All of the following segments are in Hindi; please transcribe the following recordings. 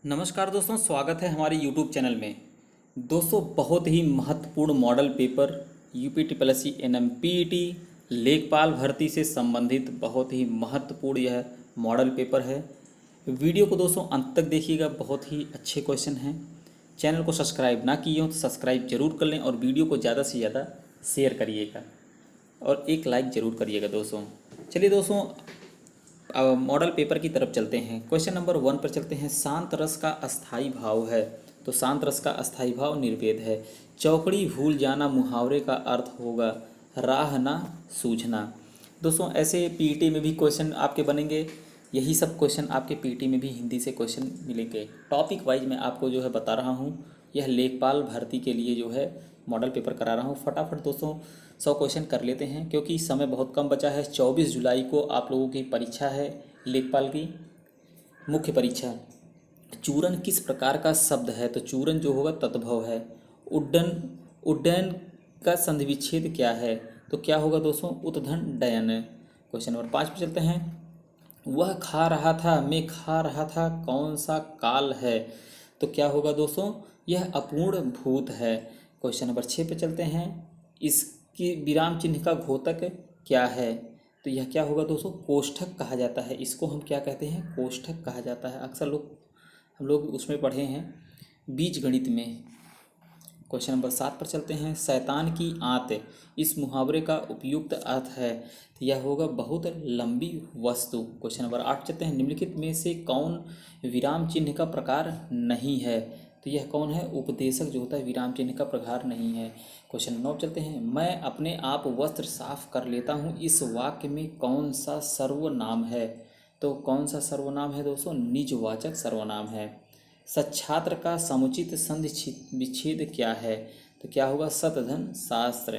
नमस्कार दोस्तों, स्वागत है हमारे YouTube चैनल में। दोस्तों, बहुत ही महत्वपूर्ण model paper UP triple S C NMPET लेखपाल भर्ती से संबंधित बहुत ही महत्वपूर्ण यह मॉडल पेपर है। वीडियो को दोस्तों अंत तक देखिएगा, बहुत ही अच्छे क्वेश्चन हैं। चैनल को सब्सक्राइब ना किए हो तो सब्सक्राइब जरूर कर लें और वीडियो को ज़्यादा से ज़्यादा शेयर करिएगा और एक लाइक ज़रूर करिएगा दोस्तों। चलिए दोस्तों, अब मॉडल पेपर की तरफ चलते हैं। क्वेश्चन नंबर 1 पर चलते हैं। शांत रस का अस्थाई भाव है, तो शांत रस का अस्थाई भाव निर्वेद है। चौकड़ी भूल जाना मुहावरे का अर्थ होगा राह ना सूझना। दोस्तों, ऐसे पीईटी में भी क्वेश्चन आपके बनेंगे। यही सब क्वेश्चन आपके पीईटी में भी हिंदी से क्वेश्चन मिलेंगे। टॉपिक वाइज मैं आपको जो है बता रहा हूँ। यह लेखपाल भर्ती के लिए जो है मॉडल पेपर करा रहा हूँ। फटाफट दोस्तों 100 क्वेश्चन कर लेते हैं क्योंकि समय बहुत कम बचा है। 24 जुलाई को आप लोगों की परीक्षा है, लेखपाल की मुख्य परीक्षा। चूरन किस प्रकार का शब्द है, तो चूरन जो होगा तद्भव है। उड्डन, उड्डयन का संधि विच्छेद क्या है, तो क्या होगा दोस्तों उत्धन डयन। क्वेश्चन नंबर 5 पे चलते हैं। वह खा रहा था, मैं खा रहा था, कौन सा काल है, तो क्या होगा दोस्तों यह अपूर्ण भूत है। क्वेश्चन नंबर 6 पे चलते हैं। इसकी विराम चिन्ह का घोतक क्या है, तो यह क्या होगा दोस्तों कोष्ठक कहा जाता है। इसको हम क्या कहते हैं, कोष्ठक कहा जाता है। अक्सर हम लोग उसमें पढ़े हैं बीज गणित में। क्वेश्चन नंबर 7 पर चलते हैं। शैतान की आंत इस मुहावरे का उपयुक्त अर्थ है, तो यह होगा बहुत लंबी वस्तु। क्वेश्चन नंबर 8 चलते हैं। निम्नलिखित में से कौन विराम चिन्ह का प्रकार नहीं है, तो यह कौन है उपदेशक जो होता है विराम चिन्ह का प्रकार नहीं है। क्वेश्चन नंबर 9 चलते हैं। मैं अपने आप वस्त्र साफ कर लेता हूँ, इस वाक्य में कौन सा सर्वनाम है, तो कौन सा सर्वनाम है दोस्तों निजवाचक सर्वनाम है। सच्छात्र का समुचित संधि विच्छेद क्या है, तो क्या होगा शतधन शास्त्र।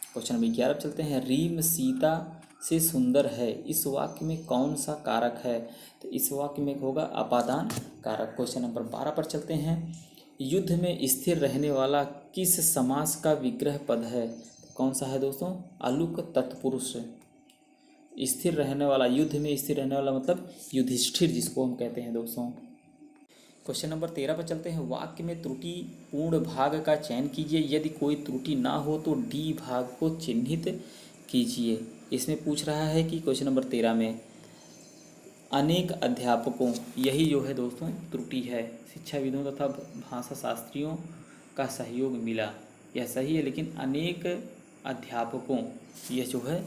क्वेश्चन नंबर 11 पर चलते हैं। रीम सीता से सुंदर है, इस वाक्य में कौन सा कारक है, तो इस वाक्य में होगा अपादान कारक। क्वेश्चन नंबर 12 पर चलते हैं। युद्ध में स्थिर रहने वाला किस समास का विग्रह पद है, तो कौन सा है दोस्तों अलुक तत्पुरुष। स्थिर रहने वाला, युद्ध में स्थिर रहने वाला मतलब युधिष्ठिर जिसको हम कहते हैं दोस्तों। क्वेश्चन नंबर 13 पर चलते हैं। वाक्य में त्रुटि पूर्ण भाग का चयन कीजिए, यदि कोई त्रुटि ना हो तो डी भाग को चिन्हित कीजिए। इसमें पूछ रहा है कि क्वेश्चन नंबर 13 में अनेक अध्यापकों, यही जो है दोस्तों त्रुटि है। शिक्षाविदों तथा भाषा शास्त्रियों का सहयोग मिला, यह सही है, लेकिन अनेक अध्यापकों यह जो है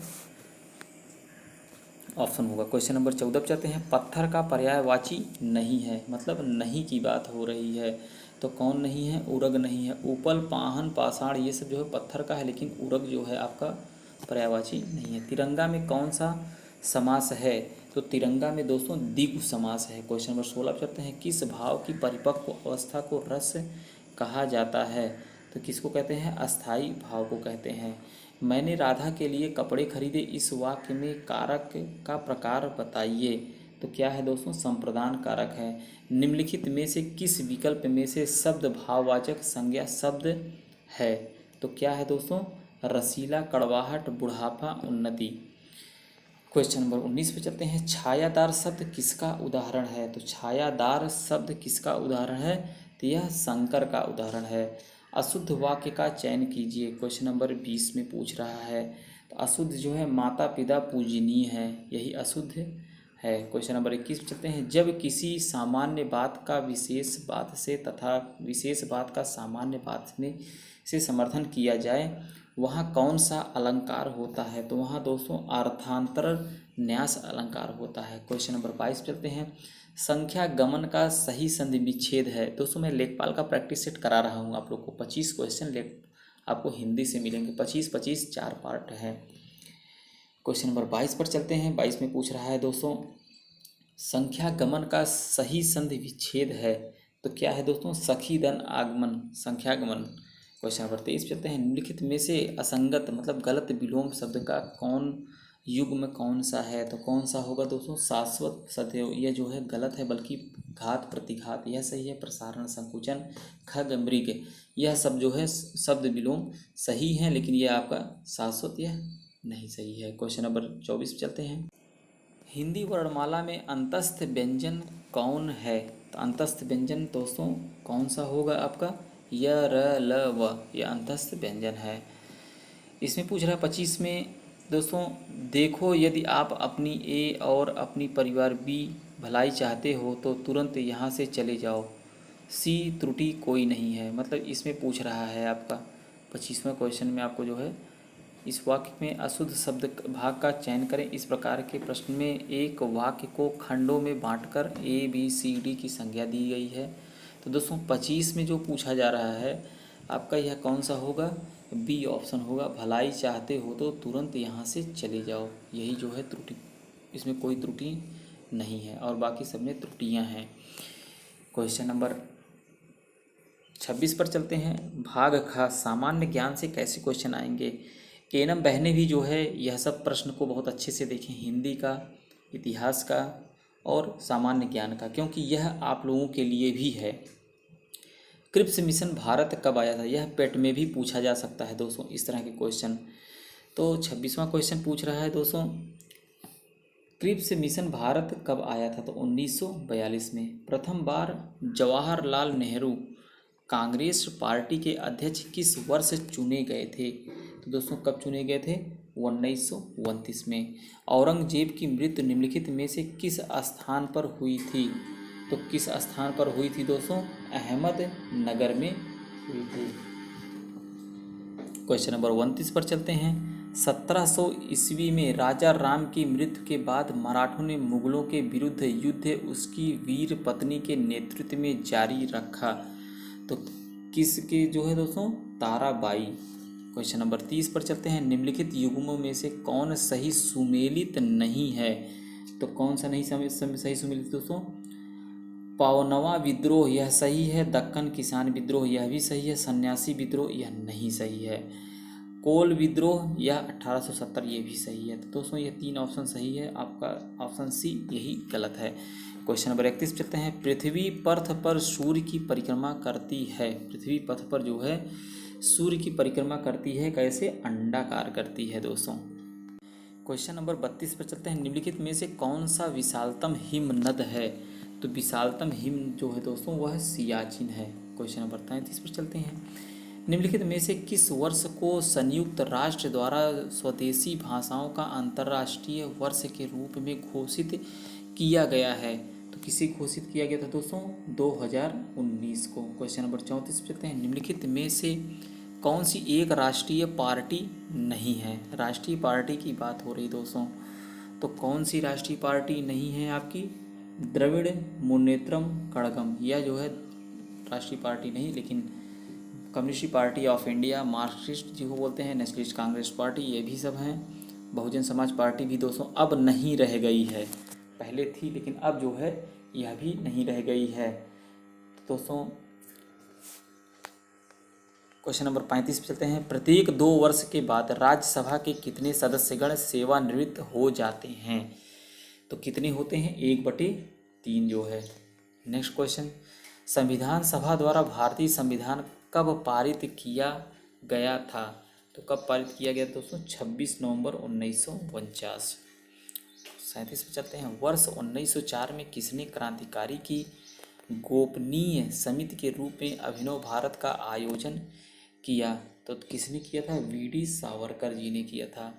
ऑप्शन होगा। क्वेश्चन नंबर 14 पे चलते हैं। पत्थर का पर्यायवाची नहीं है, मतलब नहीं की बात हो रही है, तो कौन नहीं है उरग नहीं है। उपल, पाहन, पाषाण ये सब जो है पत्थर का है, लेकिन उरग जो है आपका पर्यायवाची नहीं है। तिरंगा में कौन सा समास है, तो तिरंगा में दोस्तों द्विगु समास है। क्वेश्चन नंबर 16 पे चलते हैं। किस भाव की परिपक्व अवस्था को रस कहा जाता है, तो किसको कहते हैं अस्थाई भाव को कहते हैं। मैंने राधा के लिए कपड़े खरीदे, इस वाक्य में कारक का प्रकार बताइए, तो क्या है दोस्तों संप्रदान कारक है। निम्नलिखित में से किस विकल्प में से शब्द भाववाचक संज्ञा शब्द है, तो क्या है दोस्तों रसीला, कड़वाहट, बुढ़ापा, उन्नति। क्वेश्चन नंबर 19 पे चलते हैं। छायादार शब्द किसका उदाहरण है, तो छायादार शब्द किसका उदाहरण है, तो यह शंकर का उदाहरण है। अशुद्ध वाक्य का चयन कीजिए, क्वेश्चन नंबर 20 में पूछ रहा है। तो अशुद्ध जो है माता पिता पूजनीय है, यही अशुद्ध है। क्वेश्चन नंबर 21 पे चलते हैं। जब किसी सामान्य बात का विशेष बात से तथा विशेष बात का सामान्य बात में से समर्थन किया जाए वहाँ कौन सा अलंकार होता है, तो वहाँ दोस्तों अर्थांतर न्यास अलंकार होता है। क्वेश्चन नंबर 22 चलते हैं। संख्या गमन का सही संधि विच्छेद है। दोस्तों मैं लेखपाल का प्रैक्टिस सेट करा रहा हूँ आप लोग को। 25 क्वेश्चन आपको हिंदी से मिलेंगे, 25-25 4 पार्ट है। क्वेश्चन नंबर 22 पर चलते हैं। 22 में पूछ रहा है दोस्तों संख्या गमन का सही संधि विच्छेद है, तो क्या है दोस्तों सखीदन आगमन, संख्यागमन। क्वेश्चन नंबर 23 चलते हैं। निम्नलिखित में से असंगत मतलब गलत विलोम शब्द का कौन युग में कौन सा है, तो कौन सा होगा दोस्तों शाश्वत सदैव, यह जो है गलत है, बल्कि घात प्रतिघात यह सही है। प्रसारण, संकुचन, खग, मृग यह सब जो है शब्द विलोम सही है, लेकिन यह आपका शाश्वत यह नहीं सही है। क्वेश्चन नंबर 24 चलते हैं। हिंदी वर्णमाला में अंतस्थ व्यंजन कौन है, तो अंतस्थ व्यंजन दोस्तों कौन सा होगा आपका? य र ल व, यह अंतस्थ व्यंजन है। इसमें पूछ रहा है 25 में दोस्तों, देखो यदि आप अपनी ए और अपनी परिवार बी भलाई चाहते हो तो तुरंत यहाँ से चले जाओ, सी त्रुटि कोई नहीं है। मतलब इसमें पूछ रहा है आपका 25वां क्वेश्चन में आपको जो है इस वाक्य में अशुद्ध शब्द भाग का चयन करें। इस प्रकार के प्रश्न में एक वाक्य को खंडों में बांटकर ए बी सी डी की संज्ञा दी गई है। तो दोस्तों 25 में जो पूछा जा रहा है आपका यह कौन सा होगा? बी ऑप्शन होगा, भलाई चाहते हो तो तुरंत यहाँ से चले जाओ। यही जो है त्रुटि, इसमें कोई त्रुटि नहीं है और बाकी सब में त्रुटियाँ हैं। क्वेश्चन नंबर 26 पर चलते हैं। भाग ख, सामान्य ज्ञान से कैसे क्वेश्चन आएंगे? एनम बहनें भी जो है यह सब प्रश्न को बहुत अच्छे से देखें, हिंदी का, इतिहास का और सामान्य ज्ञान का, क्योंकि यह आप लोगों के लिए भी है। क्रिप्स मिशन भारत कब आया था? यह पेट में भी पूछा जा सकता है दोस्तों इस तरह के क्वेश्चन। तो 26वां क्वेश्चन पूछ रहा है दोस्तों, क्रिप्स मिशन भारत कब आया था? तो 1942 में। प्रथम बार जवाहरलाल नेहरू कांग्रेस पार्टी के अध्यक्ष किस वर्ष चुने गए थे? तो दोस्तों कब चुने गए थे? 1929 में। औरंगजेब की मृत्यु निम्नलिखित में से किस स्थान पर हुई थी? तो किस स्थान पर हुई थी दोस्तों? अहमदनगर में हुई थी। क्वेश्चन नंबर 29 पर चलते हैं। 1700 ईस्वी में राजा राम की मृत्यु के बाद मराठों ने मुगलों के विरुद्ध युद्ध उसकी वीर पत्नी के नेतृत्व में जारी रखा। तो किसके जो है दोस्तों? ताराबाई। क्वेश्चन नंबर 30 पर चलते हैं। निम्नलिखित युग्मों में से कौन सही सुमेलित नहीं है? तो कौन सा नहीं सही सुमेलित दोस्तों? पावनवा विद्रोह यह सही है, दक्कन किसान विद्रोह यह भी सही है, सन्यासी विद्रोह यह नहीं सही है, कोल विद्रोह यह 1870 ये भी सही है। तो दोस्तों ये 3 ऑप्शन सही है, आपका ऑप्शन सी यही गलत है। क्वेश्चन नंबर 31 चलते हैं। पृथ्वी पथ पर सूर्य की परिक्रमा करती है। पृथ्वी पथ पर जो है सूर्य की परिक्रमा करती है, कैसे? अंडाकार करती है दोस्तों। क्वेश्चन नंबर 32 पर चलते हैं। निम्नलिखित में से कौन सा विशालतम हिमनद है? तो विशालतम हिम जो है दोस्तों वह सियाचिन है। क्वेश्चन नंबर 33 पर चलते हैं। निम्नलिखित में से किस वर्ष को संयुक्त राष्ट्र द्वारा स्वदेशी भाषाओं का अंतर्राष्ट्रीय वर्ष के रूप में घोषित किया गया है? तो किसे घोषित किया गया था दोस्तों? 2019 को। क्वेश्चन नंबर 34 पर चलते हैं। निम्नलिखित में से कौन सी एक राष्ट्रीय पार्टी नहीं है? राष्ट्रीय पार्टी की बात हो रही दोस्तों, तो कौन सी राष्ट्रीय पार्टी नहीं है आपकी? द्रविड़ मुन्नेत्रम कड़गम, यह जो है राष्ट्रीय पार्टी नहीं, लेकिन communist party of India, Marxist जिसको बोलते हैं, नेशनलिस्ट कांग्रेस पार्टी, ये भी सब हैं। बहुजन समाज पार्टी भी दोस्तों अब नहीं रह गई है, पहले थी लेकिन अब जो है यह भी नहीं रह गई है। तो दोस्तों क्वेश्चन नंबर 35 पे चलते हैं। प्रत्येक 2 वर्ष के बाद राज्यसभा के कितने सदस्यगण सेवानिवृत्त हो जाते हैं? तो कितने होते हैं? 1/3 जो है। नेक्स्ट क्वेश्चन, संविधान सभा द्वारा भारतीय संविधान कब पारित किया गया था? तो कब पारित किया गया दोस्तों? 26 नवंबर 1949। 37 पे चलते हैं। वर्ष 1904 में किसने क्रांतिकारी की गोपनीय समिति के रूप में अभिनव भारत का आयोजन किया? तो किसने किया था? वीडी सावरकर जी ने किया था।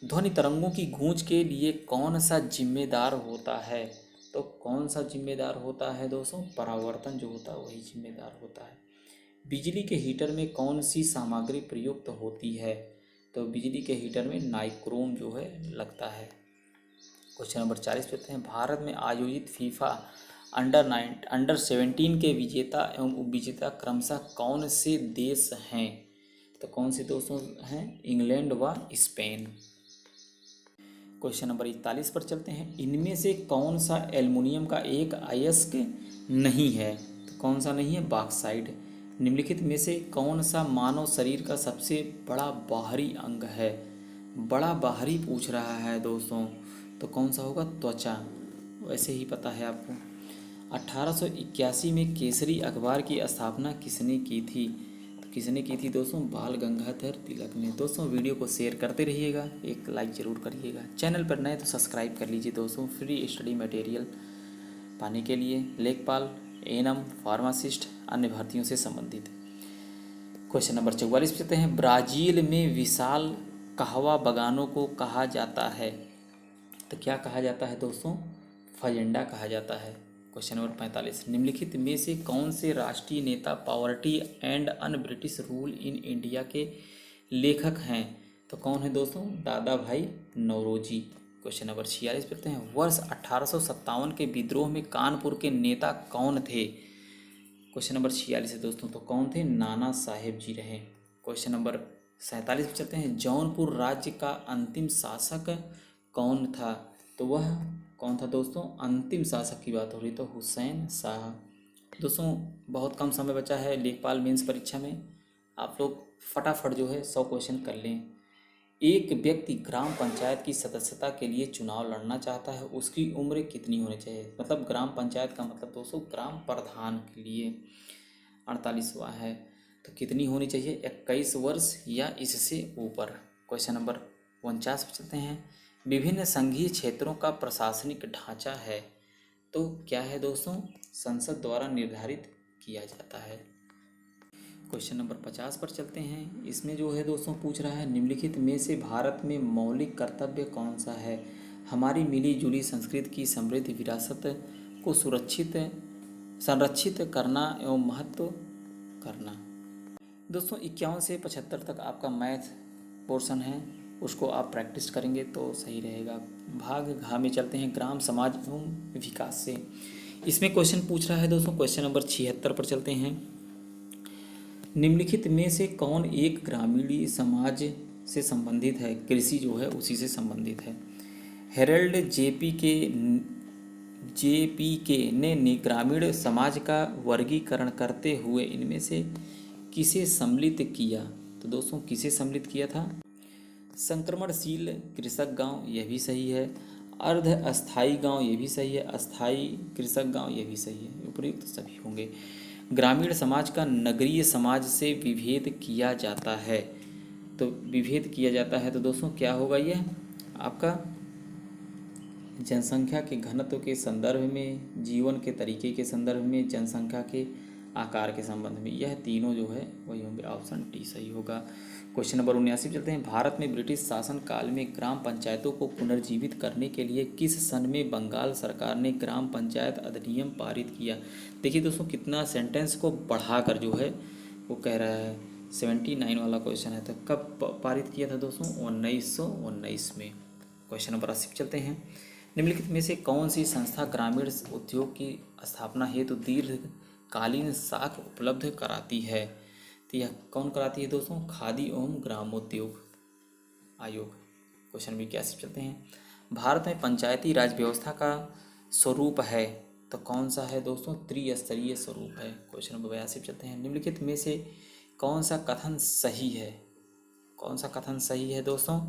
ध्वनि तरंगों की गूंज के लिए कौन सा जिम्मेदार होता है? तो कौन सा जिम्मेदार होता है दोस्तों? परावर्तन जो होता है वही जिम्मेदार होता है। बिजली के हीटर में कौन सी सामग्री प्रयुक्त होती है? तो बिजली के हीटर में नाइक्रोम जो है लगता है। क्वेश्चन नंबर 40 पे हैं। भारत में आयोजित फीफा अंडर 17 के विजेता एवं उपविजेता क्रमशः कौन से देश हैं? तो कौन से दोस्तों हैं? इंग्लैंड व स्पेन। क्वेश्चन नंबर 41 पर चलते हैं। इनमें से कौन सा एल्युमिनियम का एक अयस्क नहीं है? तो कौन सा नहीं है? बॉक्साइट। निम्नलिखित में से कौन सा मानव शरीर का सबसे बड़ा बाहरी अंग है? बड़ा बाहरी पूछ रहा है दोस्तों, तो कौन सा होगा? त्वचा। वैसे ही पता है आपको। 1881 में केसरी अखबार की स्थापना किसने की थी? तो किसने की थी दोस्तों? बाल गंगाधर तिलक ने। दोस्तों वीडियो को शेयर करते रहिएगा, एक लाइक ज़रूर करिएगा। चैनल पर नए तो सब्सक्राइब कर लीजिए दोस्तों। फ्री स्टडी मटेरियल पाने के लिए। लेखपाल, एएनएम, फार्मासिस्ट, अन्य भर्तियों से संबंधित। क्वेश्चन नंबर 44 पूछते हैं, ब्राज़ील में विशाल कहवा बागानों को कहा जाता है। तो क्या कहा जाता है दोस्तों? फजेंडा कहा जाता है। क्वेश्चन नंबर 45, निम्नलिखित में से कौन से राष्ट्रीय नेता poverty and un British rule in India के लेखक हैं? तो कौन है दोस्तों? दादा भाई नौरोजी। क्वेश्चन नंबर 46 पूछते हैं, वर्ष 1857 के विद्रोह में कानपुर के नेता कौन थे? क्वेश्चन नंबर 46 है दोस्तों, तो कौन थे? नाना साहेब जी रहे। क्वेश्चन नंबर 47 चलते हैं, जौनपुर राज्य का अंतिम शासक कौन था? तो वह कौन था दोस्तों? अंतिम शासक की बात हो रही तो हुसैन शाह। दोस्तों बहुत कम समय बचा है लेखपाल मेंस परीक्षा में, आप लोग फटाफट जो है 100 क्वेश्चन कर लें। एक व्यक्ति ग्राम पंचायत की सदस्यता के लिए चुनाव लड़ना चाहता है, उसकी उम्र कितनी होनी चाहिए? मतलब ग्राम पंचायत का मतलब दोस्तों ग्राम प्रधान के लिए 48वां है, तो कितनी होनी चाहिए? 21 वर्ष या इससे ऊपर। क्वेश्चन नंबर 49 पर चलते हैं, विभिन्न संघीय क्षेत्रों का प्रशासनिक ढांचा है तो क्या है दोस्तों? संसद द्वारा निर्धारित किया जाता है। क्वेश्चन नंबर 50 पर चलते हैं, इसमें जो है दोस्तों पूछ रहा है, निम्नलिखित में से भारत में मौलिक कर्तव्य कौन सा है? हमारी मिली जुली संस्कृति की समृद्ध विरासत को संरक्षित करना एवं महत्व करना। दोस्तों 51 से 75 तक आपका मैथ पोर्शन है, उसको आप प्रैक्टिस करेंगे तो सही रहेगा। भाग घ में चलते हैं, ग्राम समाज एवं विकास से। इसमें क्वेश्चन पूछ रहा है दोस्तों, क्वेश्चन नंबर 76 पर चलते हैं, निम्नलिखित में से कौन एक ग्रामीण समाज से संबंधित है? कृषि जो है उसी से संबंधित है। हेरल्ड जेपी के ने ग्रामीण समाज का वर्गीकरण करते हुए इनमें से किसे सम्मिलित किया? तो दोस्तों किसे सम्मिलित किया था? संक्रमणशील कृषक गांव, यह भी सही है। अर्ध अस्थायी गांव, ये भी सही है। अस्थायी कृषक गांव, ये भी सही है। उपयुक्त सभी होंगे। ग्रामीण समाज का नगरीय समाज से विभेद किया जाता है, तो विभेद किया जाता है तो दोस्तों क्या होगा? यह आपका जनसंख्या के घनत्व के संदर्भ में, जीवन के तरीके के संदर्भ में, जनसंख्या के आकार के संबंध में, यह तीनों जो है वही होंगे। ऑप्शन डी सही होगा। क्वेश्चन नंबर 79 चलते हैं, भारत में ब्रिटिश शासन काल में ग्राम पंचायतों को पुनर्जीवित करने के लिए किस सन में बंगाल सरकार ने ग्राम पंचायत अधिनियम पारित किया? देखिए दोस्तों कितना सेंटेंस को बढ़ाकर जो है वो कह रहा है। 79 वाला क्वेश्चन है, तो कब पारित किया था दोस्तों? 1919 में। क्वेश्चन नंबर 80 चलते हैं, निम्नलिखित में से कौन सी संस्था ग्रामीण उद्योग की स्थापना हेतु दीर्घकालीन साख उपलब्ध कराती है? तो यह कौन कराती है दोस्तों? खादी एवं ग्रामोद्योग आयोग। क्वेश्चन नंबर 81 चलते हैं, भारत में पंचायती राज व्यवस्था का स्वरूप है तो कौन सा है दोस्तों? त्रिस्तरीय स्वरूप है। क्वेश्चन नंबर 82 चलते हैं, निम्नलिखित में से कौन सा कथन सही है? कौन सा कथन सही है दोस्तों?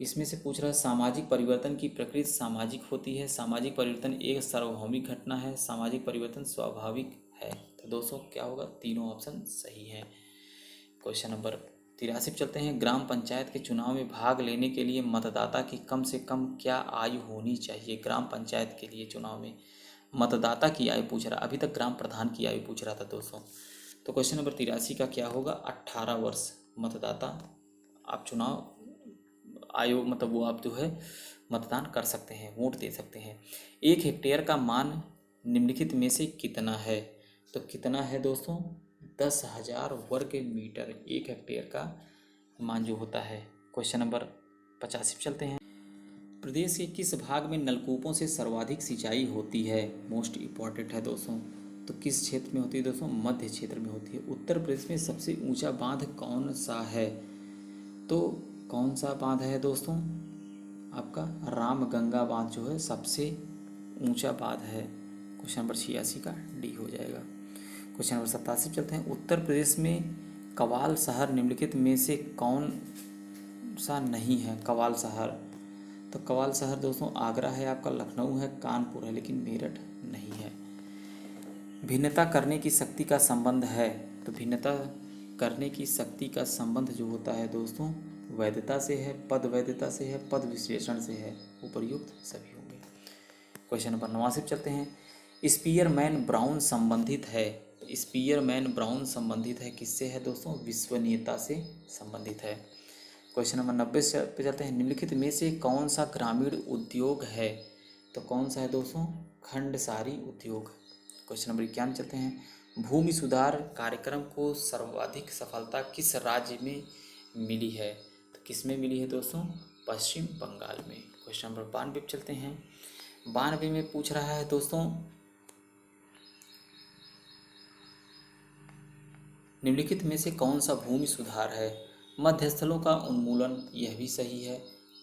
इसमें से पूछ रहा है, सामाजिक परिवर्तन की प्रकृति सामाजिक होती है, सामाजिक परिवर्तन एक सार्वभौमिक घटना है, सामाजिक परिवर्तन स्वाभाविक है। तो दोस्तों क्या होगा? तीनों ऑप्शन सही है। क्वेश्चन नंबर 83 चलते हैं, ग्राम पंचायत के चुनाव में भाग लेने के लिए मतदाता की कम से कम क्या आयु होनी चाहिए? ग्राम पंचायत के लिए चुनाव में मतदाता की आयु पूछ रहा, अभी तक ग्राम प्रधान की आयु पूछ रहा था दोस्तों। तो क्वेश्चन नंबर 83 का क्या होगा? 18 वर्ष मतदाता आप चुनाव आयोग मतलब वो आप जो है मतदान कर सकते हैं, वोट दे सकते हैं। 1 हेक्टेयर का मान निम्नलिखित में से कितना है? तो कितना है दोस्तों? 10,000 वर्ग मीटर 1 हेक्टेयर का मान जो होता है। क्वेश्चन नंबर 85 चलते हैं, प्रदेश के किस भाग में नलकूपों से सर्वाधिक सिंचाई होती है? मोस्ट इम्पॉर्टेंट है दोस्तों। तो किस क्षेत्र में होती है दोस्तों? मध्य क्षेत्र में होती है। उत्तर प्रदेश में सबसे ऊंचा बांध कौन सा है? तो कौन सा बांध है दोस्तों? आपका रामगंगा बांध जो है सबसे ऊंचा बांध है। क्वेश्चन नंबर 86 का डी हो जाएगा। क्वेश्चन नंबर 87 चलते हैं, उत्तर प्रदेश में कवाल शहर निम्नलिखित में से कौन सा नहीं है? कवाल शहर, तो कवाल शहर दोस्तों आगरा है, आपका लखनऊ है, कानपुर है, लेकिन मेरठ नहीं है। भिन्नता करने की शक्ति का संबंध है, तो भिन्नता करने की शक्ति का संबंध जो होता है दोस्तों वैधता से है, पद वैधता से है, पद विश्लेषण से है। उपर्युक्त सभी होंगे। क्वेश्चन नंबर 89 पे चलते हैं। स्पीयरमैन ब्राउन संबंधित है, तो स्पीयरमैन ब्राउन संबंधित है किससे है दोस्तों? विश्वसनीयता से संबंधित है। क्वेश्चन नंबर 90 पे चलते हैं। निम्नलिखित में से कौन सा ग्रामीण उद्योग है? तो कौन सा है दोस्तों? खंडसारी उद्योग। क्वेश्चन नंबर 91 चलते हैं। भूमि सुधार कार्यक्रम को सर्वाधिक सफलता किस राज्य में मिली है? तो किस में मिली है दोस्तों? पश्चिम बंगाल में। क्वेश्चन नंबर 92 पे चलते हैं। 92 में पूछ रहा है दोस्तों, निम्नलिखित में से कौन सा भूमि सुधार है? मध्यस्थलों का उन्मूलन, यह भी सही है।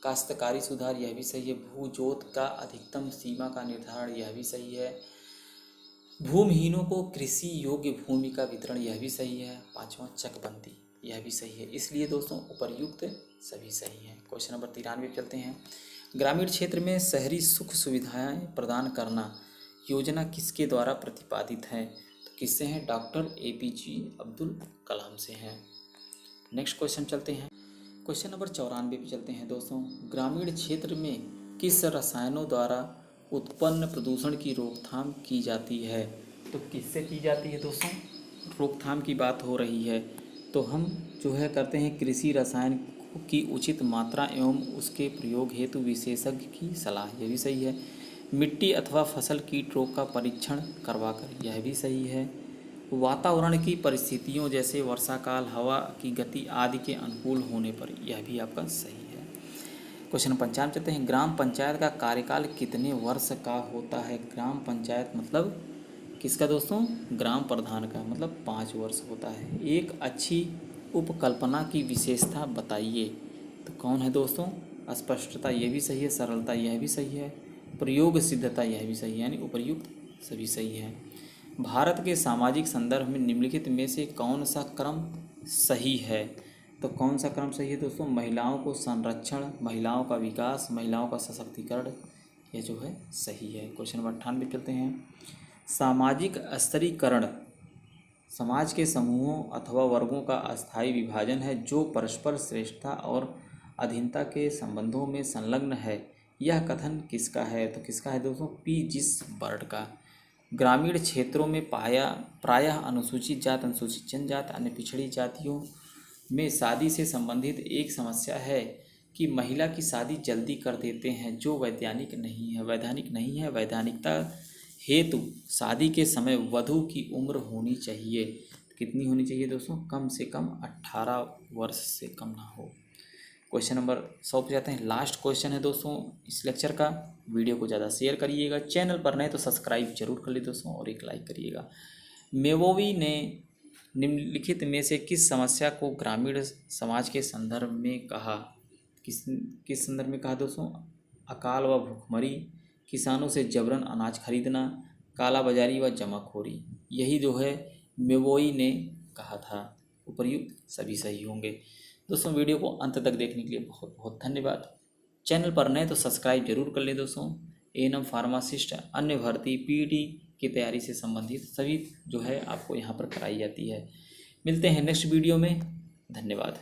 काश्तकारी सुधार, यह भी सही है। भूजोत का अधिकतम सीमा का निर्धारण, यह भी सही है। भूमिहीनों को कृषि योग्य भूमि का वितरण, यह भी सही है। पांचवा चकबंदी, यह भी सही है। इसलिए दोस्तों उपर्युक्त सभी सही हैं। क्वेश्चन नंबर 93 पे चलते हैं। ग्रामीण क्षेत्र में शहरी सुख सुविधाएं प्रदान करना योजना किसके द्वारा प्रतिपादित है? तो किससे हैं? डॉक्टर APJ अब्दुल कलाम से हैं। नेक्स्ट क्वेश्चन चलते हैं। क्वेश्चन नंबर 94 पे चलते हैं दोस्तों। ग्रामीण क्षेत्र में किस रसायनों द्वारा उत्पन्न प्रदूषण की रोकथाम की जाती है? तो किससे की जाती है दोस्तों? रोकथाम की बात हो रही है तो हम जो है करते हैं कृषि रसायन की उचित मात्रा एवं उसके प्रयोग हेतु विशेषज्ञ की सलाह, यह भी सही है। मिट्टी अथवा फसल कीट रोग का परीक्षण करवाकर, यह भी सही है। वातावरण की परिस्थितियों जैसे वर्षा काल, हवा की गति आदि के अनुकूल होने पर, यह भी आपका सही है। क्वेश्चन नंबर 95 चलते हैं। ग्राम पंचायत का कार्यकाल कितने वर्ष का होता है? ग्राम पंचायत मतलब किसका दोस्तों? ग्राम प्रधान का, मतलब 5 वर्ष होता है। एक अच्छी उपकल्पना की विशेषता बताइए, तो कौन है दोस्तों? स्पष्टता, यह भी सही है। सरलता, यह भी सही है। प्रयोग सिद्धता, यह भी सही है, यानी उपर्युक्त सभी सही है। भारत के सामाजिक संदर्भ में निम्नलिखित में से कौन सा क्रम सही है? तो कौन सा क्रम सही है दोस्तों? महिलाओं को संरक्षण, महिलाओं का विकास, महिलाओं का सशक्तिकरण, यह जो है सही है। क्वेश्चन नंबर 98 चलते हैं। सामाजिक स्तरीकरण समाज के समूहों अथवा वर्गों का अस्थायी विभाजन है जो परस्पर श्रेष्ठता और अधीनता के संबंधों में संलग्न है। यह कथन किसका है? तो किसका है दोस्तों? P. जिसबर्ड का। ग्रामीण क्षेत्रों में प्रायः अनुसूचित जात, अनुसूचित जनजात, अन्य पिछड़ी जातियों में शादी से संबंधित एक समस्या है कि महिला की शादी जल्दी कर देते हैं, जो वैधानिक नहीं है। वैधानिकता हेतु शादी के समय वधू की उम्र होनी चाहिए। कितनी होनी चाहिए दोस्तों? कम से कम 18 वर्ष से कम ना हो। क्वेश्चन नंबर 100 पे जाते हैं। लास्ट क्वेश्चन है दोस्तों इस लेक्चर का। वीडियो को ज़्यादा शेयर करिएगा, चैनल पर नए तो सब्सक्राइब जरूर कर ले दोस्तों, और एक लाइक करिएगा। मेवोवी ने निम्नलिखित में से किस समस्या को ग्रामीण समाज के संदर्भ में कहा? किस संदर्भ में कहा दोस्तों? अकाल व भूखमरी, किसानों से जबरन अनाज खरीदना, कालाबाजारी व जमाखोरी, यही जो है मेवोई ने कहा था। उपर्युक्त सभी सही होंगे। दोस्तों वीडियो को अंत तक देखने के लिए बहुत बहुत धन्यवाद। चैनल पर नए तो सब्सक्राइब जरूर कर लें दोस्तों। A&M फार्मासिस्ट, अन्य भर्ती, PET की तैयारी से संबंधित सभी जो है आपको यहाँ पर कराई जाती है। मिलते हैं नेक्स्ट वीडियो में। धन्यवाद।